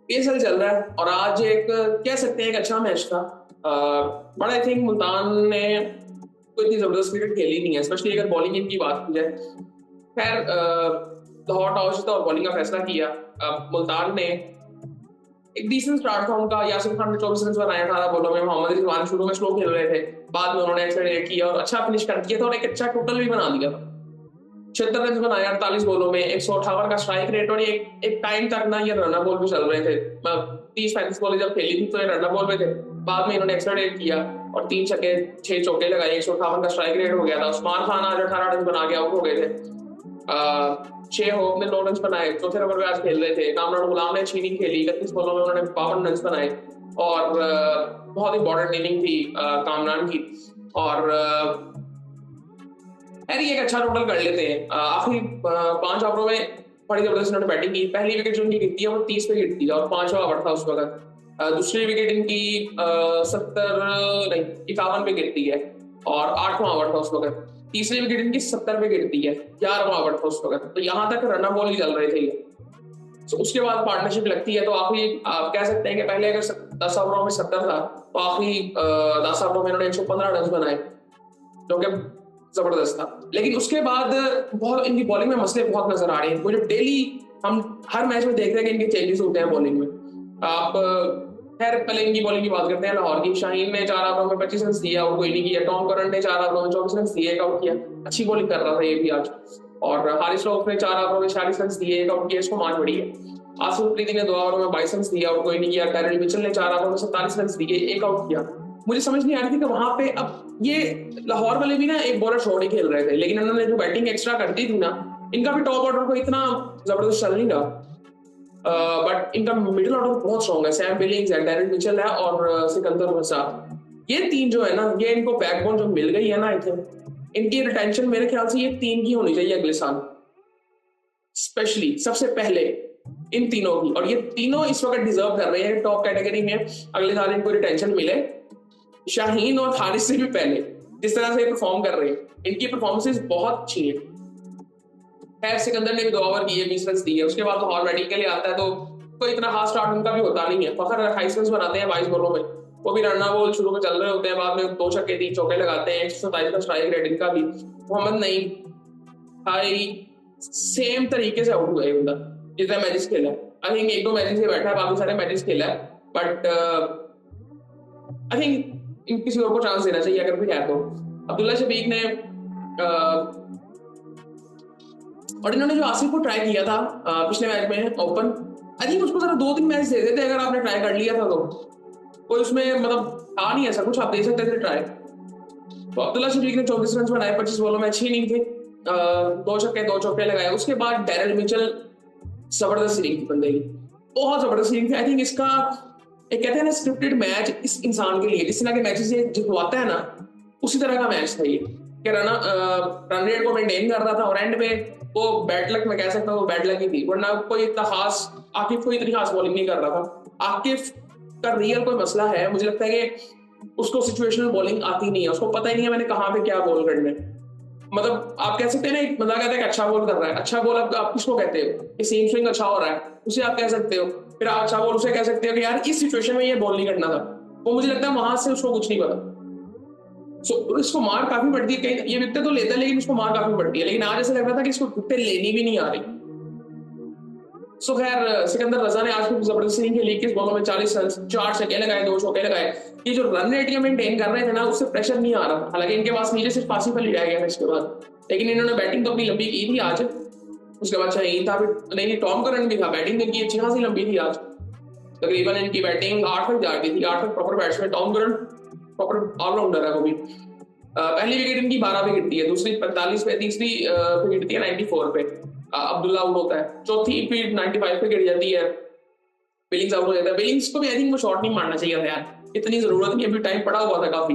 PSL चल रहा है और आज एक कह सकते हैं एक अच्छा मैच था। बट आई थिंक मुल्तान ने कोई इतनी जबरदस्त क्रिकेट खेली नहीं है, स्पेशली अगर बॉलिंग इनकी बात की जाए। खैर लाहौर टॉस था और बॉलिंग का फैसला किया। मुल्तान ने एक डिसेंट स्टार्ट था उनका। यासिर खान ने 24 रन बनाए 18 बॉलों में। मोहम्मद रिजवान शुरू में स्लो खेल रहे थे, बाद में उन्होंने एक्सेलरेट किया और अच्छा फिनिश कर दिया था और एक अच्छा टोटल भी बना दिया था। 76 रन बनाए 48 बॉलों में, 158 का स्ट्राइक रेट। और एक टाइम तक ना ये रनर बॉल भी चल रहे थे। 30-35 बॉल जब खेली थी तो ये रनर बॉल में थे। बाद में इन्होंने एक्सेलरेट किया और 3 छक्के 6 चौके लगाए। 158 का स्ट्राइक रेट हो गया था। उस्मान खान आज 18 रन बना के आउट हो गए थे। 6 होप ने 9 रन बनाए। चौथे नंबर पे आज खेल रहे थे। कामरान गुलाम ने अच्छी इनिंग खेली, 31 बॉलों में उन्होंने 52 रन बनाए और बहुत इंपॉर्टेंट इनिंग थी कामरान की। और यार ये एक अच्छा टोटल कर लेते हैं। आखिरी 5 ओवरों में बड़ी जबरदस्त इन्होंने बैटिंग की। पहली विकेट जो इनकी गिरती है वो 30 पे गिरती है और 5वां ओवर था उस वक्त। दूसरी विकेट इनकी 70 नहीं 51 पे गिरती है और 8वां ओवर था उस वक्त। तीसरी विकेट इनकी 70 पे गिरती है, 11वां ओवर था उस वक्त। तो यहाँ तक रन बॉल ही चल रहे थे ये। तो उसके बाद पार्टनरशिप लगती है तो आखिरी आप कह सकते हैं कि पहले अगर 10 ओवरों में 70 था तो आखिरी 10 ओवरों में इन्होंने 115 रन बनाए, जो कि जबरदस्त था। लेकिन उसके बाद बहुत इनकी बॉलिंग में मसले बहुत नजर आ रहे हैं मुझे। डेली हम हर मैच में देख रहे हैं कि इनके चेंजेस होते हैं बॉलिंग में। आप खैर पहले इनकी बॉलिंग की बात करते हैं। लाहौर की शाहीन ने 4 ओवरों में 25 रन दिया और कोई नहीं किया। टॉम करंट ने 4 ओवरों में 24 रन दिए, एक आउट किया। अच्छी बॉलिंग कर रहा था ये भी आज। और हारिस रऊफ ने 4 ओवरों में 46 रन दिए, एक आउट किया। इसको मार पड़ी है। आसिफ अफरीदी ने 2 ओवरों में 22 रन दिया और कोई नहीं किया। डैरेल मिचेल ने 4 ओवरों में 47 रन दिए, एक आउट किया। मुझे समझ नहीं आ रही थी कि वहां पे अब ये लाहौर वाले भी ना एक बॉलर छोड़ ही खेल रहे थे, लेकिन उन्होंने जो बैटिंग एक्स्ट्रा कर दी थी ना, इनका भी टॉप ऑर्डर को इतना जबरदस्त चल नहीं रहा। बट इनका मिडिल ऑर्डर बहुत स्ट्रॉन्ग है। सैम बिलिंग्स है, डैरेल मिचेल है और सिकंदर रसाक। ये तीन जो है ना, ये इनको बैकबोन जो मिल गई है ना, आई थिंक इनकी रिटेंशन मेरे ख्याल से ये तीन की होनी चाहिए अगले साल, स्पेशली सबसे पहले इन तीनों की। और ये तीनों इस वक्त डिजर्व कर रहे हैं टॉप कैटेगरी में। अगले साल इनको रिटेंशन मिले शाहीन और हारिस से भी पहले। जिस तरह से परफॉर्म कर रहे हैं, इनकी परफॉर्मेंसेस बहुत अच्छी है। खैर सिकंदर ने भी 2 ओवर किए, 20 रन दिए। उसके बाद लाहौर बैटिंग के लिए आता है तो कोई इतना खास स्टार्ट उनका भी होता नहीं है। फखर 28 रन बनाते हैं 22 बॉलों में। वो भी रनना बॉल शुरू में चल रहे होते हैं, बाद में 2 छक्के 3 चौके लगाते हैं। 127 का स्ट्राइक रेट इनका भी। मोहम्मद नईम भाई सेम तरीके से आउट हुआ है बंदा जितना मैचेस खेला है। आई थिंक 1-2 मैचेस से बैठा है, बाकी सारे मैचेस खेला है। बट आई थिंक इन किसी और को चांस देना चाहिए अगर कोई है तो। अब्दुल्ला शफीक ने और इन्होंने जो आसिफ को ट्राई किया था पिछले मैच में ओपन, आई थिंक उसको जरा 2-3 मैच दे देते अगर आपने ट्राई कर लिया था तो। कोई उसमें मतलब था नहीं ऐसा कुछ, आप दे सकते थे ट्राई। तो अब्दुल्ला शफीक ने 24 रन बनाए 25 बॉलों में, अच्छी इनिंग थी। 2 छक्के 2 चौके लगाए। उसके बाद डैरेल मिचेल जबरदस्त इनिंग थी बंदे की, बहुत जबरदस्त इनिंग थी। आई थिंक इसका एक कहते हैं ना स्क्रिप्टेड मैच इस इंसान के लिए, जिस तरह के मैचेस ये जितवाता है ना, उसी तरह का मैच था ये। कि रन रेट को मेंटेन कर रहा था और एंड में वो बैड लक, मैं कह सकता हूँ वो बैड लक ही थी, वरना कोई इतना खास आकिफ कोई इतनी खास बॉलिंग नहीं कर रहा था। आकिफ का रियल कोई मसला है, मुझे लगता है कि उसको सिचुएशनल बॉलिंग आती नहीं है। उसको पता ही नहीं है मैंने कहाँ पे क्या बॉल करना है। मतलब आप कह सकते हैं ना, एक बंदा कहता है कि अच्छा बॉल कर रहा है। अच्छा बॉल आप किसको कहते हो कि सीम स्विंग अच्छा हो रहा है, उसे आप कह सकते हो। फिर आप अच्छा बॉल उसे कह सकते हो कि यार इस सिचुएशन में ये बॉल नहीं करना था। वो मुझे लगता है वहां से उसको कुछ नहीं पता। सो इसको मार काफी पड़ती है। कहीं ये विकेट तो लेता है लेकिन इसको मार काफी पड़ती है। लेकिन आज ऐसा लग रहा था कि इसको विकेट लेनी भी नहीं आ रही। सो खैर सिकंदर रजा ने आज भी जबरदस्त इनिंग खेली। 21 बॉलों में 40 रन, 4 छक्के लगाए, 2 चौके लगाए। ये जो रन रेट ये मेंटेन कर रहे थे ना, उससे प्रेशर नहीं आ रहा था। हालांकि इनके पास नीचे सिर्फ आसिफ अली रह गया था इसके बाद, लेकिन इन्होंने बैटिंग तो अपनी लंबी की थी आज। उसके बाद शाहीन था, फिर नहीं टॉम करंट भी था। बैटिंग इनकी अच्छी खासी लंबी थी आज। तकरीबन इनकी बैटिंग 8 तक जाती थी। 8 तक proper batsman. Tom Curran proper all rounder है वो भी। पहली विकेट इनकी 12 पे गिरती है, दूसरी 45 पे, तीसरी पे गिरती है 94 पे। अब्दुल्ला आउट होता है। चौथी फिर 95 पे गिर जाती है। बिलिंग्स आउट हो जाता है। बिलिंग्स को भी आई थिंक वो शॉट नहीं मारना चाहिए था यार, इतनी जरूरत नहीं, अभी टाइम पड़ा हुआ था काफी।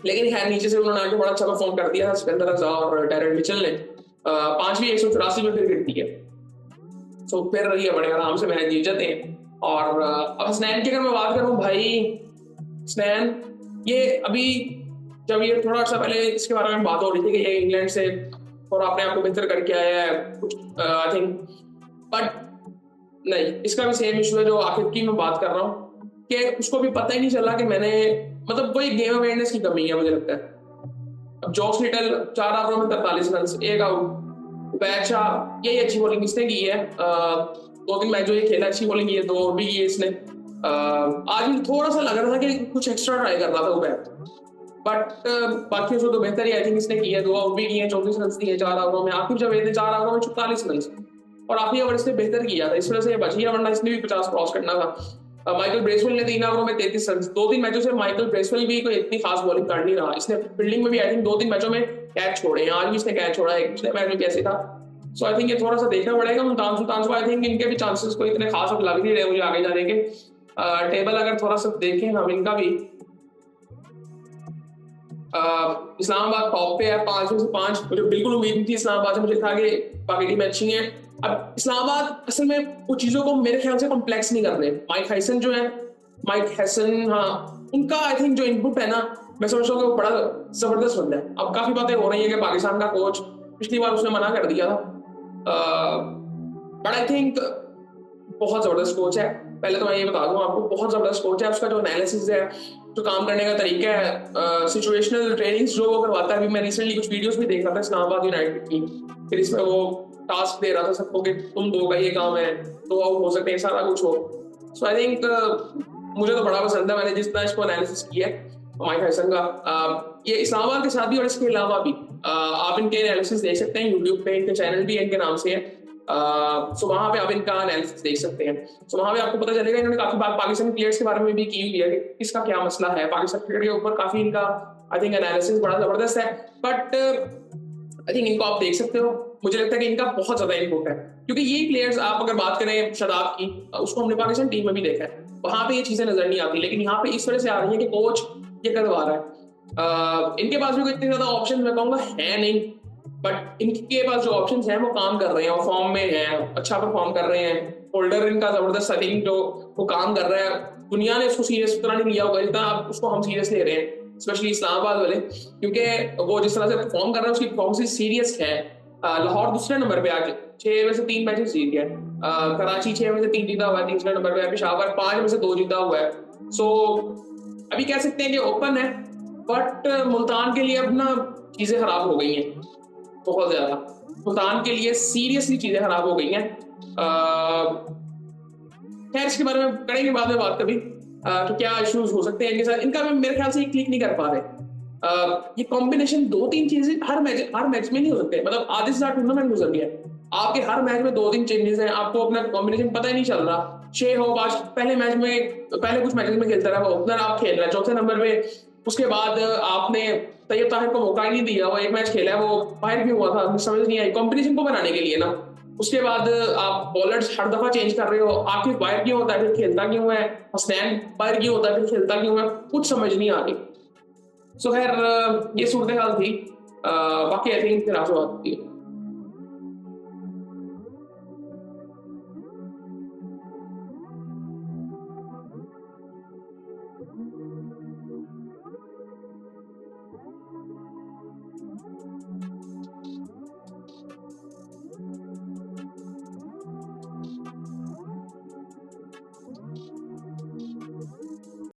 लेकिन खैर नीचे से उन्होंने आके बड़ा अच्छा परफॉर्म कर दिया था सिकंदर रजा और डैरेल मिचेल ने। पांचवी 184 में फिर गिरती है। तो फिर रही है बड़े आराम से मैच जीत जाते हैं। और अब हसनैन की अगर मैं बात करूं भाई, हसनैन ये अभी जब ये थोड़ा सा पहले इसके बारे में बात हो रही थी कि ये इंग्लैंड से और अपने आप को बेहतर करके आया है कुछ आई थिंक। बट नहीं, इसका भी सेम इशू है जो आखिर की मैं बात कर रहा हूँ कि उसको भी पता ही नहीं चला कि मैंने मतलब वही गेम अवेयरनेस की कमी है मुझे लगता है। अब जॉस लिटल 4 ओवरों में 43 रन, 1 आउट। बैचा यही अच्छी बॉलिंग इसने की है। 2-3 मैच जो ये खेला अच्छी बॉलिंग की है, 2 ओवर भी की है इसने। आज भी थोड़ा सा लग रहा था कि कुछ एक्स्ट्रा ट्राई कर रहा था वो बैट, बट बाकी उसको तो बेहतर ही आई थिंक इसने की है। 2 आउट भी किए हैं, 34 रन दिए 4 ओवरों में। आखिर जब इसने 4 ओवरों में 44 रन और आखिरी ओवर इसने बेहतर किया था, इस वजह से ये बच गया, वरना इसने भी 50 क्रॉस करना था। माइकल ब्रेसवेल ने 3 ओवरों में 33 रन। 2-3 मैचों से माइकल ब्रेसवेल भी कोई इतनी खास बॉलिंग कर नहीं रहा। इसने फील्डिंग में भी आई थिंक 2-3 मैचों में कैच छोड़े हैं। आज भी इसने कैच छोड़ा है, पिछले मैच में भी ऐसे था। सो आई थिंक ये थोड़ा सा देखना पड़ेगा। मुल्तान सुल्तान को आई थिंक इनके भी चांसेस कोई इतने खास अब लग नहीं रहे मुझे आगे जाने के। टेबल अगर थोड़ा सा देखें हम इनका भी, इस्लामाबाद टॉप पे है 5 में से 5। मुझे बिल्कुल उम्मीद नहीं थी इस्लामाबाद से, मुझे था कि बाकी टीमें अच्छी हैं। अब इस्लामाबाद असल में कुछ चीजों को मेरे ख्याल से कॉम्प्लेक्स नहीं कर रहे। माइक हैसन जो है, माइक हैसन, हाँ उनका आई थिंक जो इनपुट है ना, मैं समझता हूँ कि वो बड़ा जबरदस्त बंदा है। अब काफी बातें हो रही है कि पाकिस्तान का कोच, पिछली बार उसने मना कर दिया था, बट आई थिंक बहुत जबरदस्त कोच है। पहले तो मैं ये बता दूं आपको, बहुत जबरदस्त कोच है। उसका जो एनालिसिस है, जो काम करने का तरीका है, सिचुएशनल ट्रेनिंग्स जो वो करवाता है। अभी मैं रिसेंटली कुछ वीडियोस भी देख रहा था इस्लामाबाद यूनाइटेड की, फिर इसमें वो टास्क दे रहा था सबको कि तुम 2 का ये काम है, 2 आउट हो सकते हैं, सारा कुछ हो। सो आई थिंक मुझे तो बड़ा पसंद है, मैंने जितना इसको एनालिसिस किया है माइक हैसन का। ये इस्लामाबाद के साथ भी और इसके अलावा भी आप इनके एनालिसिस देख सकते हैं यूट्यूब पे। इनके चैनल भी इनके नाम से है, सो वहां पे आप इनका एनालिसिस देख सकते हैं। सो वहां पे आपको पता चलेगा इन्होंने काफी बात पाकिस्तानी प्लेयर्स के बारे में भी की हुई है कि इसका क्या मसला है। पाकिस्तान क्रिकेट के ऊपर काफी इनका आई थिंक एनालिसिस बड़ा जबरदस्त है। बट आई थिंक इनको आप देख सकते हो, मुझे लगता है कि इनका बहुत ज्यादा इनपुट है, क्योंकि ये प्लेयर्स आप अगर बात करें शदाब की, उसको हमने पाकिस्तान टीम में भी देखा है, वहां पे ये चीजें नजर नहीं आती, लेकिन यहाँ पे इस वजह से आ रही है कि कोच ये करवा रहा है। इनके पास भी कोई इतने ज्यादा ऑप्शन मैं कहूंगा है नहीं, बट इनके पास जो ऑप्शंस हैं वो काम कर रहे हैं और फॉर्म में हैं, अच्छा परफॉर्म कर रहे हैं। होल्डर इनका जबरदस्त सेटिंग जो वो काम कर रहा है, दुनिया ने उसको सीरियस उतना नहीं लिया होगा जितना आप उसको हम सीरियस ले रहे हैं, स्पेशली इस्लामाबाद वाले, क्योंकि वो जिस तरह से परफॉर्म कर रहा है उसकी परफॉर्मेंस सीरियस है। लाहौर दूसरे नंबर पे आज 6 में से 3 मैचेस जीत गया। कराची 6 में से 3 जीता हुआ है, तीसरे नंबर पे है। पेशावर 5 में से 2 जीता हुआ है। सो अभी कह सकते हैं कि ओपन है, बट मुल्तान के लिए अब ना चीजें खराब हो गई हैं बहुत ज्यादा। मुल्तान के लिए सीरियसली चीजें खराब हो गई हैं। खैर इसके बारे में करेंगे बाद में बात कभी, कि क्या इश्यूज हो सकते हैं इनके साथ। इनका भी मेरे ख्याल से क्लिक नहीं कर पा रहे। ये कॉम्बिनेशन 2-3 चीजें हर मैच में नहीं हो सकते। मतलब आधे से ज्यादा टूर्नामेंट गुजर गया, आपके हर मैच में 2-3 चेंजेस हैं, आपको अपना कॉम्बिनेशन पता ही नहीं चल रहा। शेख होप आज पहले कुछ मैचेस में खेलता रहा, ओपनर आप खेल रहे हैं चौथे नंबर पे। उसके बाद आपने तैयब ताहिर को मौका ही नहीं दिया, वो एक मैच खेला है, वो बाहर भी हुआ था, समझ नहीं आई कॉम्बिनेशन को बनाने के लिए ना। उसके बाद आप बॉलर्स हर दफा चेंज कर रहे हो, आखिर बाहर क्यों होता है, फिर खेलता क्यों है, हसनैन बाहर क्यों होता है, फिर खेलता क्यों है, कुछ समझ नहीं आ रही। सो खैर ये सूरत हाल थी। बाकी आई थिंक फिर आपसे बात होती है।